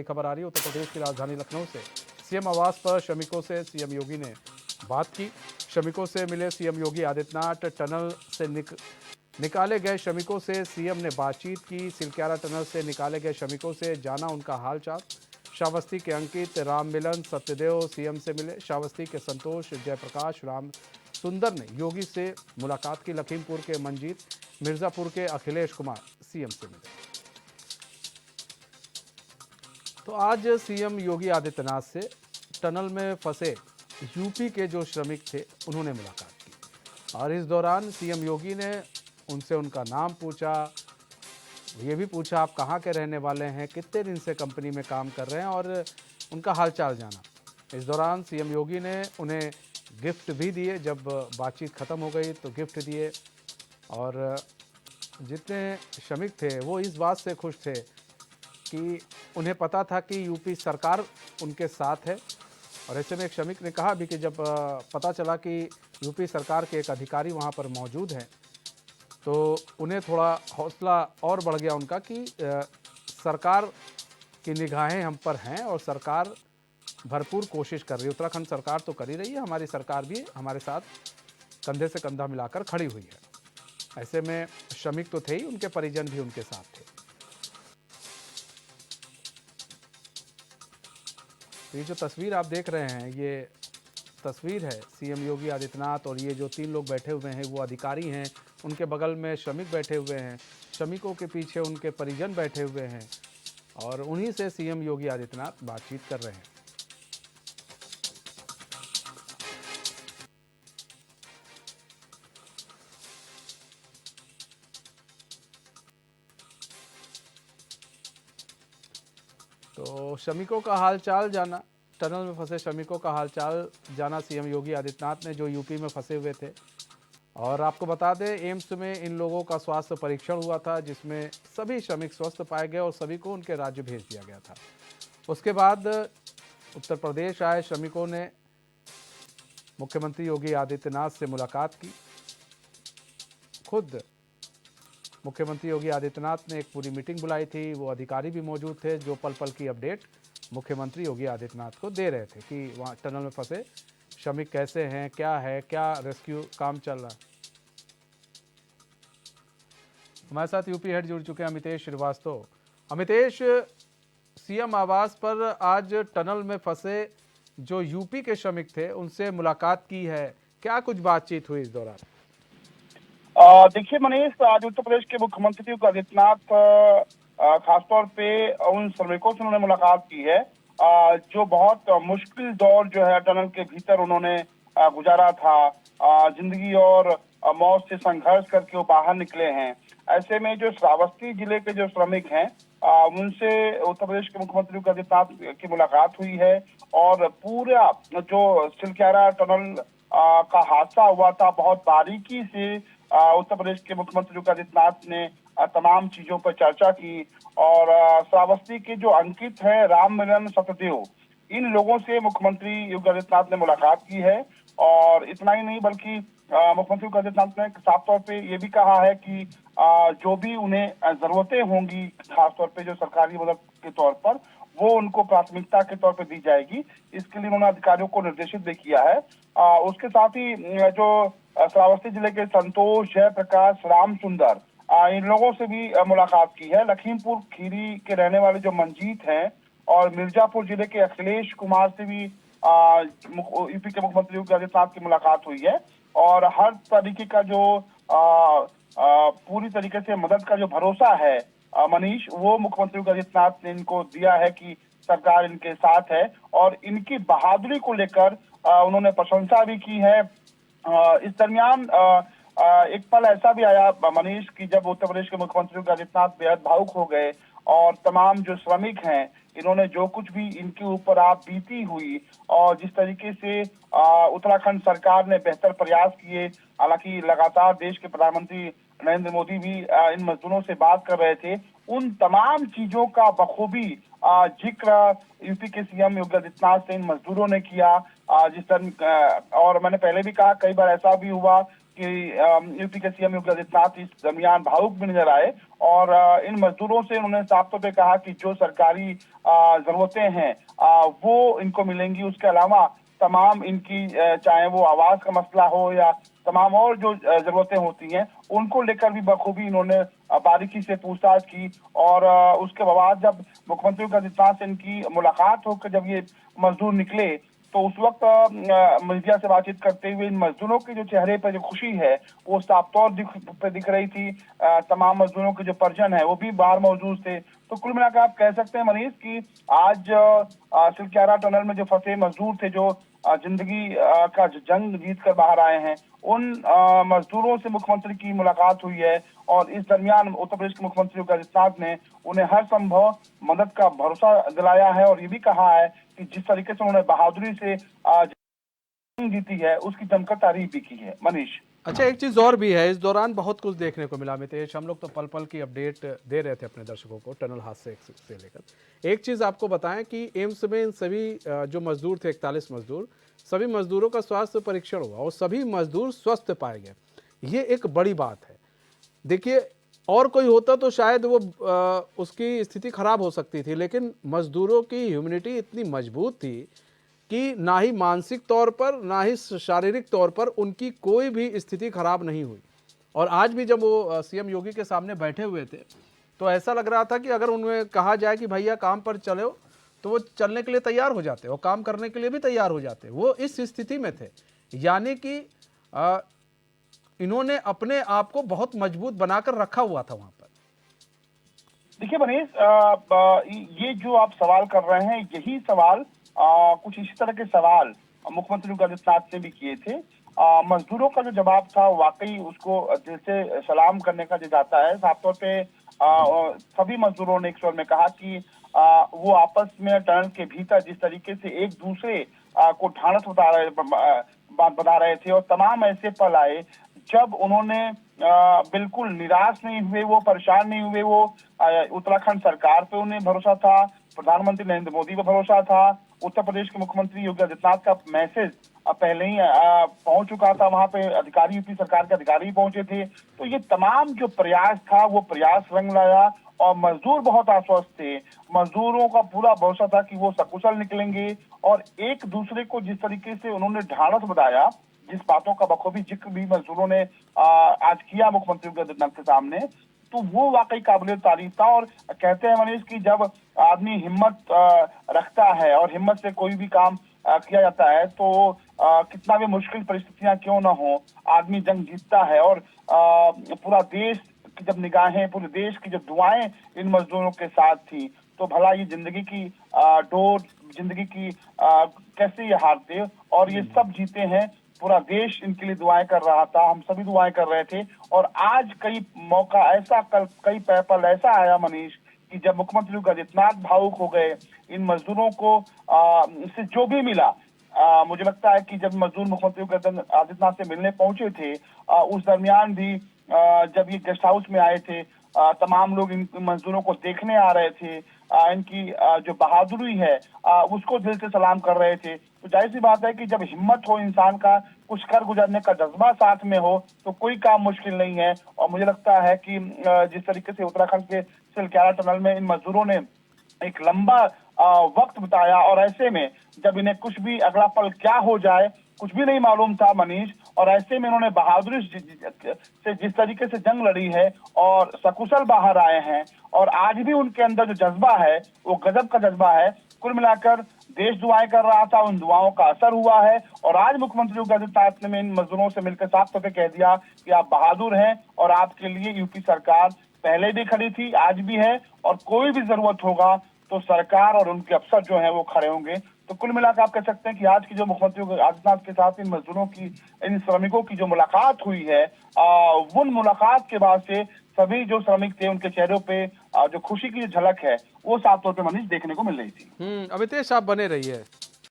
खबर आ रही है उत्तर प्रदेश की राजधानी लखनऊ से। सीएम आवास पर श्रमिकों से सीएम योगी ने बात की। श्रमिकों से मिले सीएम योगी आदित्यनाथ। टनल से निकाले गए श्रमिकों से सीएम ने बातचीत की। सिलक्यारा टनल से निकाले गए श्रमिकों से जाना उनका हालचाल। श्रावस्ती के अंकित, राम मिलन, सत्यदेव सीएम से मिले। श्रावस्ती के संतोष, जयप्रकाश, राम सुंदर ने योगी से मुलाकात की। लखीमपुर के मंजीत, मिर्जापुर के अखिलेश कुमार सीएम से मिले। तो आज सीएम योगी आदित्यनाथ से टनल में फंसे यूपी के जो श्रमिक थे उन्होंने मुलाकात की और इस दौरान सीएम योगी ने उनसे उनका नाम पूछा। ये भी पूछा आप कहाँ के रहने वाले हैं, कितने दिन से कंपनी में काम कर रहे हैं और उनका हालचाल जाना। इस दौरान सीएम योगी ने उन्हें गिफ्ट भी दिए। जब बातचीत ख़त्म हो गई तो गिफ्ट दिए और जितने श्रमिक थे वो इस बात से खुश थे कि उन्हें पता था कि यूपी सरकार उनके साथ है। और ऐसे में एक श्रमिक ने कहा भी कि जब पता चला कि यूपी सरकार के एक अधिकारी वहां पर मौजूद हैं तो उन्हें थोड़ा हौसला और बढ़ गया उनका कि सरकार की निगाहें हम पर हैं और सरकार भरपूर कोशिश कर रही है। उत्तराखंड सरकार तो कर ही रही है, हमारी सरकार भी हमारे साथ कंधे से कंधा मिलाकर खड़ी हुई है। ऐसे में श्रमिक तो थे ही, उनके परिजन भी उनके साथ थे। ये जो तस्वीर आप देख रहे हैं ये तस्वीर है सीएम योगी आदित्यनाथ और ये जो 3 लोग बैठे हुए हैं वो अधिकारी हैं। उनके बगल में श्रमिक बैठे हुए हैं, श्रमिकों के पीछे उनके परिजन बैठे हुए हैं और उन्हीं से सीएम योगी आदित्यनाथ बातचीत कर रहे हैं। तो श्रमिकों का हालचाल जाना, टनल में फंसे श्रमिकों का हालचाल जाना सीएम योगी आदित्यनाथ ने, जो यूपी में फंसे हुए थे। और आपको बता दें एम्स में इन लोगों का स्वास्थ्य परीक्षण हुआ था जिसमें सभी श्रमिक स्वस्थ पाए गए और सभी को उनके राज्य भेज दिया गया था। उसके बाद उत्तर प्रदेश आए श्रमिकों ने मुख्यमंत्री योगी आदित्यनाथ से मुलाकात की। खुद मुख्यमंत्री योगी आदित्यनाथ ने एक पूरी मीटिंग बुलाई थी, वो अधिकारी भी मौजूद थे जो पल पल की अपडेट मुख्यमंत्री योगी आदित्यनाथ को दे रहे थे कि वहाँ टनल में फंसे श्रमिक कैसे हैं, क्या रेस्क्यू काम चल रहा है। हमारे साथ यूपी हेड जुड़ चुके हैं अमितेश श्रीवास्तव। अमितेश, सीएम आवास पर आज टनल में फंसे जो यूपी के श्रमिक थे उनसे मुलाकात की है, क्या कुछ बातचीत हुई इस दौरान? देखिए मनीष, आज उत्तर प्रदेश के मुख्यमंत्री योगी आदित्यनाथ खासतौर पे उन श्रमिकों से उन्होंने मुलाकात की है जो बहुत मुश्किल दौर जो है टनल के भीतर उन्होंने गुजारा था। जिंदगी और मौत से संघर्ष करके वो बाहर निकले हैं। ऐसे में जो श्रावस्ती जिले के जो श्रमिक हैं उनसे उत्तर प्रदेश के मुख्यमंत्री योगी आदित्यनाथ की मुलाकात हुई है और पूरा जो सिलक्यारा टनल का हादसा हुआ था बहुत बारीकी से उत्तर प्रदेश के मुख्यमंत्री योगी आदित्यनाथ ने तमाम चीजों पर चर्चा की। और श्रावस्ती के जो अंकित है, राम मिलन, सत्यदेव, इन लोगों से मुख्यमंत्री योगी आदित्यनाथ ने मुलाकात की है। और इतना ही नहीं बल्कि मुख्यमंत्री योगी आदित्यनाथ ने साफ तौर पे ये भी कहा है कि जो भी उन्हें जरूरतें होंगी खासतौर पे जो सरकारी मदद के तौर पर वो उनको प्राथमिकता के तौर पर दी जाएगी। इसके लिए उन्होंने अधिकारियों को निर्देशित भी किया है। उसके साथ ही जो श्रावस्ती जिले के संतोष, जयप्रकाश, राम सुंदर, इन लोगों से भी मुलाकात की है। लखीमपुर खीरी के रहने वाले जो मंजीत हैं और मिर्जापुर जिले के अखिलेश कुमार से भी यूपी के मुख्यमंत्री योगी आदित्यनाथ की मुलाकात हुई है। और हर तरीके का जो पूरी तरीके से मदद का जो भरोसा है मनीष, वो मुख्यमंत्री योगी आदित्यनाथ ने इनको दिया है कि सरकार इनके साथ है। और इनकी बहादुरी को लेकर उन्होंने प्रशंसा भी की है। इस दरमियान एक पल ऐसा भी आया मनीष कि जब उत्तर प्रदेश के मुख्यमंत्री योगी आदित्यनाथ बेहद भावुक हो गए और तमाम जो श्रमिक हैं इन्होंने जो कुछ भी इनके ऊपर आप बीती हुई और जिस तरीके से उत्तराखंड सरकार ने बेहतर प्रयास किए। हालांकि लगातार देश के प्रधानमंत्री नरेंद्र मोदी भी इन मजदूरों से बात कर रहे थे। उन तमाम चीजों का बखूबी जिक्र यूपी के सीएम योगी आदित्यनाथ से इन मजदूरों ने किया। जिस तरह और मैंने पहले भी कहा, कई बार ऐसा भी हुआ कि यूपी के सीएम योगी आदित्यनाथ इस दरमियान भावुक भी नजर आए और इन मजदूरों से उन्होंने साफ तौर पे कहा कि जो सरकारी जरूरतें हैं वो इनको मिलेंगी। उसके अलावा तमाम इनकी चाहे वो आवास का मसला हो या तमाम और जो जरूरतें होती हैं उनको लेकर भी बखूबी इन्होंने बारीकी से पूछताछ की। और उसके बाद जब मुख्यमंत्री योगी आदित्यनाथ से इनकी मुलाकात होकर जब ये मजदूर निकले तो उस वक्त मीडिया से बातचीत करते हुए इन मजदूरों के जो चेहरे पर जो खुशी है वो साफ तौर दिख रही थी। तमाम मजदूरों के जो परिजन है वो भी बाहर मौजूद थे। तो कुल मिलाकर आप कह सकते हैं मनीष कि आज सिलक्यारा टनल में जो फंसे मजदूर थे, जो जिंदगी का जंग जीत कर बाहर आए हैं, उन मजदूरों से मुख्यमंत्री की मुलाकात हुई है। और इस दरमियान उत्तर प्रदेश के मुख्यमंत्री योगी आदित्यनाथ ने उन्हें हर संभव मदद का भरोसा दिलाया है और ये भी कहा है कि जिस तरीके से उन्होंने बहादुरी से जंग जीती है उसकी जमकर तारीफ भी की है। मनीष, अच्छा, एक चीज़ और भी है, इस दौरान बहुत कुछ देखने को मिला मितेश। हम लोग तो पल पल की अपडेट दे रहे थे अपने दर्शकों को टनल हादसे से लेकर। एक चीज़ आपको बताएं कि एम्स में इन सभी जो मजदूर थे 41 मजदूर, सभी मजदूरों का स्वास्थ्य परीक्षण हुआ और सभी मजदूर स्वस्थ पाए गए। ये एक बड़ी बात है। देखिए, और कोई होता तो शायद वो उसकी स्थिति खराब हो सकती थी, लेकिन मजदूरों की ह्यूमिनिटी इतनी मजबूत थी कि ना ही मानसिक तौर पर ना ही शारीरिक तौर पर उनकी कोई भी स्थिति खराब नहीं हुई। और आज भी जब वो सीएम योगी के सामने बैठे हुए थे तो ऐसा लग रहा था कि अगर उन्हें कहा जाए कि भैया काम पर चलो तो वो चलने के लिए तैयार हो जाते, वो काम करने के लिए भी तैयार हो जाते। वो इस स्थिति में थे, यानी कि इन्होंने अपने आप को बहुत मजबूत बनाकर रखा हुआ था वहां पर। देखिए मनीष, ये जो आप सवाल कर रहे हैं यही सवाल कुछ इसी तरह के सवाल मुख्यमंत्री योगी आदित्यनाथ ने भी किए थे। मजदूरों का जो जवाब था वाकई उसको दिल से सलाम करने का जो जाता है। साफ तौर पे सभी मजदूरों ने एक स्वर में कहा कि वो आपस में टनल के भीतर जिस तरीके से एक दूसरे को ढांढस बता रहे थे और तमाम ऐसे पल आए जब उन्होंने बिल्कुल निराश नहीं हुए, वो परेशान नहीं हुए। वो उत्तराखंड सरकार पे उन्हें भरोसा था, प्रधानमंत्री नरेंद्र मोदी पर भरोसा था, उत्तर प्रदेश के मुख्यमंत्री योगी आदित्यनाथ का मैसेज पहले ही पहुंच चुका था, वहां पे अधिकारी, यूपी सरकार के अधिकारी पहुंचे थे। तो ये तमाम जो प्रयास था वो प्रयास रंग लाया और मजदूर बहुत आश्वस्त थे। मजदूरों का पूरा भरोसा था कि वो सकुशल निकलेंगे और एक दूसरे को जिस तरीके से उन्होंने ढांढस बंधाया, जिस बातों का बखूबी जिक्र भी मजदूरों ने आज किया मुख्यमंत्री योगी आदित्यनाथ के सामने, तो वो वाकई काबिल तारीफ था। और कहते हैं मनीष कि जब आदमी हिम्मत रखता है और हिम्मत से कोई भी काम किया जाता है तो कितना भी मुश्किल परिस्थितियां क्यों ना हो, आदमी जंग जीतता है। और पूरा देश की जब निगाहें, पूरे देश की जब दुआएं इन मजदूरों के साथ थी तो भला ये जिंदगी की डोर, जिंदगी की कैसे ये हारते और ये सब जीते हैं। पूरा देश इनके लिए दुआएं कर रहा था, हम सभी दुआएं कर रहे थे। और आज कई मौका ऐसा, कल कई पल ऐसा आया मनीष कि जब मुख्यमंत्री योगी आदित्यनाथ भावुक हो गए। इन मजदूरों को इससे जो भी मिला, मुझे लगता है कि जब मजदूर मुख्यमंत्री योगी आदित्यनाथ से मिलने पहुंचे थे उस दरमियान भी जब ये गेस्ट हाउस में आए थे, तमाम लोग इन मजदूरों को देखने आ रहे थे, इनकी जो बहादुरी है उसको दिल से सलाम कर रहे थे। तो जाहिर सी बात है कि जब हिम्मत हो इंसान का, कुछ कर गुजरने का जज्बा साथ में हो तो कोई काम मुश्किल नहीं है। और मुझे लगता है कि जिस तरीके से उत्तराखंड के सिलक्यारा टनल में इन मजदूरों ने एक लंबा वक्त बिताया और ऐसे में जब इन्हें कुछ भी अगला पल क्या हो जाए कुछ भी नहीं मालूम था मनीष, और ऐसे में इन्होंने बहादुरी से जिस तरीके से जंग लड़ी है और सकुशल बाहर आए हैं और आज भी उनके अंदर जो जज्बा है वो गजब का जज्बा है। कुल मिलाकर देश दुआएं कर रहा था, उन दुआओं का असर हुआ है। और आज मुख्यमंत्री योगी आदित्यनाथ ने इन मजदूरों से मिलकर साफ तौर पर कह दिया कि आप बहादुर हैं और आपके लिए यूपी सरकार पहले भी खड़ी थी, आज भी है, और कोई भी जरूरत होगा तो सरकार और उनके अफसर जो हैं वो खड़े होंगे। तो कुल मिलाकर आप कह सकते हैं कि आज की जो मुख्यमंत्री योगी आदित्यनाथ के साथ इन मजदूरों की, इन श्रमिकों की जो मुलाकात हुई है, उन मुलाकात के बाद से सभी जो श्रमिक थे उनके चेहरों पे जो खुशी की झलक है वो साफ तौर पे मनीष देखने को मिल रही थी। अमितेश, आप बने रहिए।